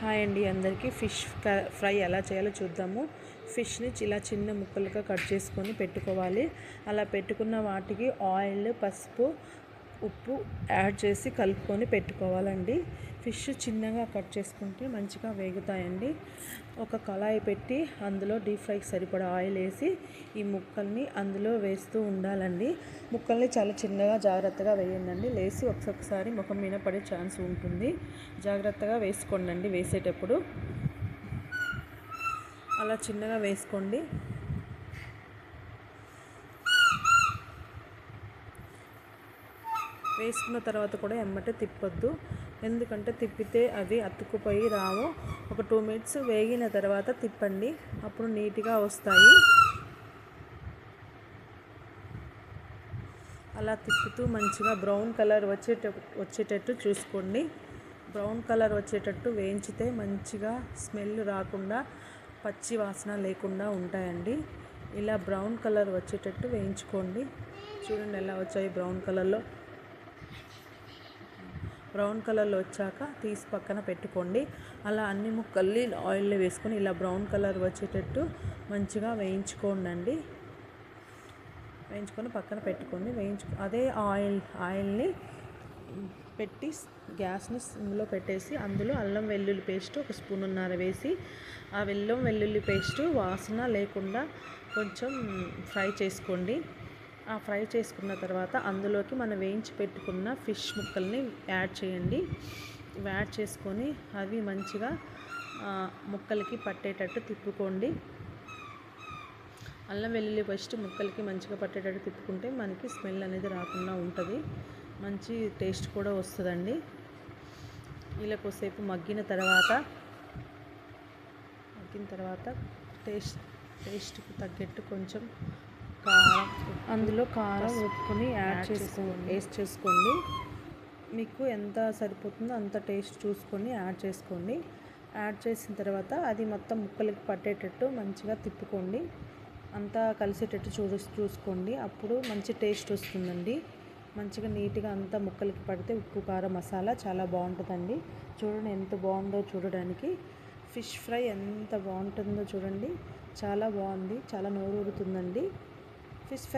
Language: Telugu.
హాయ్ అండి అందరికీ. ఫిష్ ఫ్రై ఎలా చేయాలో చూద్దాము. ఫిష్ని ఇలా చిన్న ముక్కలుగా కట్ చేసుకొని పెట్టుకోవాలి. అలా పెట్టుకున్న వాటికి ఆయిల్, పసుపు, ఉప్పు యాడ్ చేసి కలుపుకొని పెట్టుకోవాలండి. ఫిష్ చిన్నగా కట్ చేసుకుంటే మంచిగా వేగుతాయండి. ఒక కళాయి పెట్టి అందులో డీప్ ఫ్రైకి సరిపడా ఆయిల్ వేసి ఈ ముక్కల్ని అందులో వేస్తూ ఉండాలండి. ముక్కల్ని చాలా చిన్నగా జాగ్రత్తగా వేయండి. లేసి ఒకసారి ముఖం మీద పడే ఛాన్స్ ఉంటుంది. జాగ్రత్తగా వేసుకోండి. వేసేటప్పుడు అలా చిన్నగా వేసుకోండి. వేసుకున్న తర్వాత కూడా ఎమ్మటే తిప్పొద్దు, ఎందుకంటే తిప్పితే అవి అతుక్కుపోయి రావు. ఒక 2 మినిట్స్ వేగిన తర్వాత తిప్పండి, అప్పుడు నీట్గా వస్తాయి. అలా తిప్పుతూ మంచిగా బ్రౌన్ కలర్ వచ్చేటట్టు చూసుకోండి. బ్రౌన్ కలర్ వచ్చేటట్టు వేయించితే మంచిగా స్మెల్ రాకుండా, పచ్చి వాసన లేకుండా ఉంటాయండి. ఇలా బ్రౌన్ కలర్ వచ్చేటట్టు వేయించుకోండి. చూడండి ఎలా వచ్చాయి. బ్రౌన్ కలర్లో వచ్చాక తీసి పక్కన పెట్టుకోండి. అలా అన్ని ముక్కల్ని ఆయిల్లో వేసుకొని ఇలా బ్రౌన్ కలర్ వచ్చేటట్టు మంచిగా వేయించుకోండి. వేయించుకొని పక్కన పెట్టుకోండి. అదే ఆయిల్ని పెట్టి గ్యాస్ని సిమ్లో పెట్టేసి అందులో అల్లం వెల్లుల్లి పేస్ట్ 1 స్పూన్నర వేసి ఆ అల్లం వెల్లుల్లి పేస్ట్ వాసన లేకుండా కొంచెం ఫ్రై చేసుకోండి. ఆ ఫ్రై చేసుకున్న తర్వాత అందులోకి మనం వేయించి పెట్టుకున్న ఫిష్ ముక్కల్ని యాడ్ చేయండి. యాడ్ చేసుకొని అవి మంచిగా ముక్కలకి పట్టేటట్టు తిప్పుకోండి. అల్లం వెల్లుల్లి పేస్ట్ ముక్కలకి మంచిగా పట్టేటట్టు తిప్పుకుంటే మనకి స్మెల్ అనేది రాకుండా ఉంటుంది. మంచి టేస్ట్ కూడా వస్తుందండి. ఇలా కొద్దిసేపు మగ్గిన తర్వాత టేస్ట్కి తగ్గట్టు కొంచెం అందులో కారం, ఉప్పుని వేస్ట్ చేసుకోండి. మీకు ఎంత సరిపోతుందో అంత టేస్ట్ చూసుకొని యాడ్ చేసుకోండి. యాడ్ చేసిన తర్వాత అది మొత్తం ముక్కలకి పట్టేటట్టు మంచిగా తిప్పుకోండి. అంతా కలిసేటట్టు చూసుకోండి. అప్పుడు మంచి టేస్ట్ వస్తుందండి. మంచిగా నీట్గా అంతా ముక్కలకి పడితే ఉప్పు, కారం, మసాలా చాలా బాగుంటుందండి. చూడండి ఎంత బాగుందో చూడడానికి. ఫిష్ ఫ్రై ఎంత బాగుంటుందో చూడండి. చాలా బాగుంది, చాలా నోరూరుతుందండి ఫిష్ ఫ్రై.